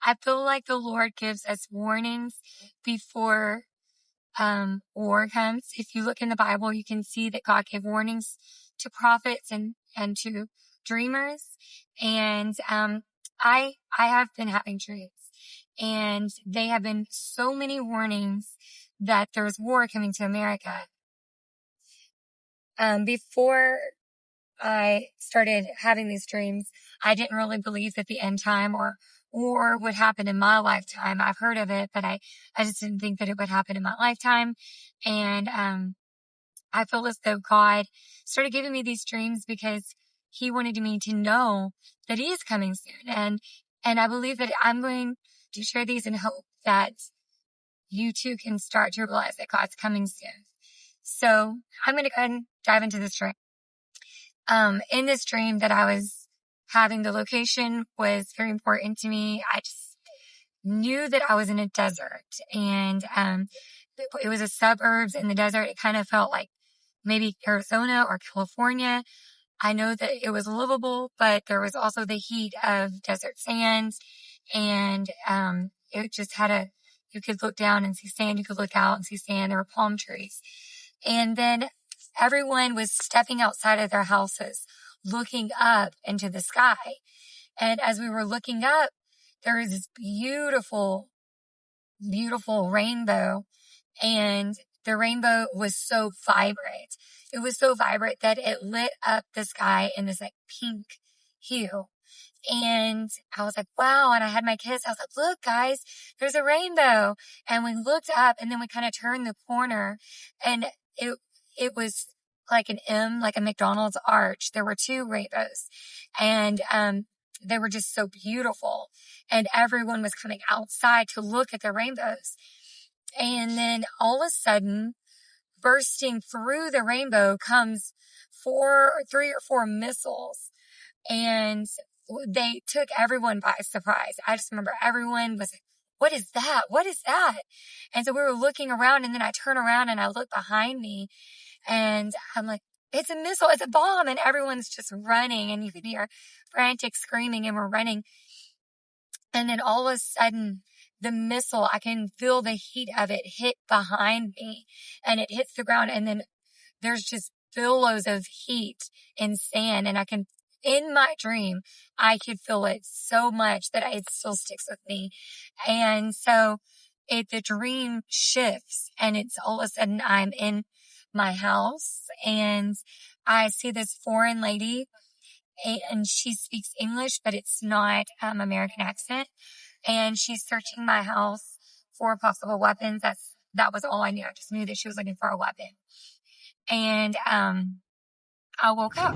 I feel like the Lord gives us warnings before war comes. If you look in the Bible, you can see that God gave warnings to prophets and to dreamers. And I have been having dreams, and they have been so many warnings that there's war coming to America. Before I started having these dreams, I didn't really believe that the end time or war would happen in my lifetime. I've heard of it, but I just didn't think that it would happen in my lifetime. And, I feel as though God started giving me these dreams because he wanted me to know that he is coming soon. And I believe that I'm going to share these in hope that you too can start to realize that God's coming soon. So I'm going to go ahead and dive into this dream. In this dream that I was having, the location was very important to me. I just knew that I was in a desert, and it was a suburbs in the desert. It kind of felt like maybe Arizona or California. I know that it was livable, but there was also the heat of desert sands, and it just had you could look down and see sand, you could look out and see sand, there were palm trees. And then everyone was stepping outside of their houses, looking up into the sky. And as we were looking up, there was this beautiful, beautiful rainbow, and the rainbow was so vibrant. It was so vibrant that it lit up the sky in this like pink hue. And I was like, wow. And I had my kids. I was like, look, guys, there's a rainbow. And we looked up, and then we kind of turned the corner, and it was like an M, like a McDonald's arch. There were two rainbows, and, they were just so beautiful. And everyone was coming outside to look at the rainbows. And then all of a sudden, bursting through the rainbow comes three or four missiles, and they took everyone by surprise. I just remember everyone was like, what is that? What is that? And so we were looking around, and then I turn around and I look behind me, and I'm like, it's a missile, it's a bomb. And everyone's just running, and you could hear frantic screaming, and we're running. And then all of a sudden, the missile, I can feel the heat of it hit behind me, and it hits the ground, and then there's just billows of heat and sand, and in my dream, I could feel it so much that it still sticks with me. And so the dream shifts, and it's all of a sudden I'm in my house, and I see this foreign lady, and she speaks English, but it's not American accent. And she's searching my house for possible weapons. That was all I knew. I just knew that she was looking for a weapon. And I woke up,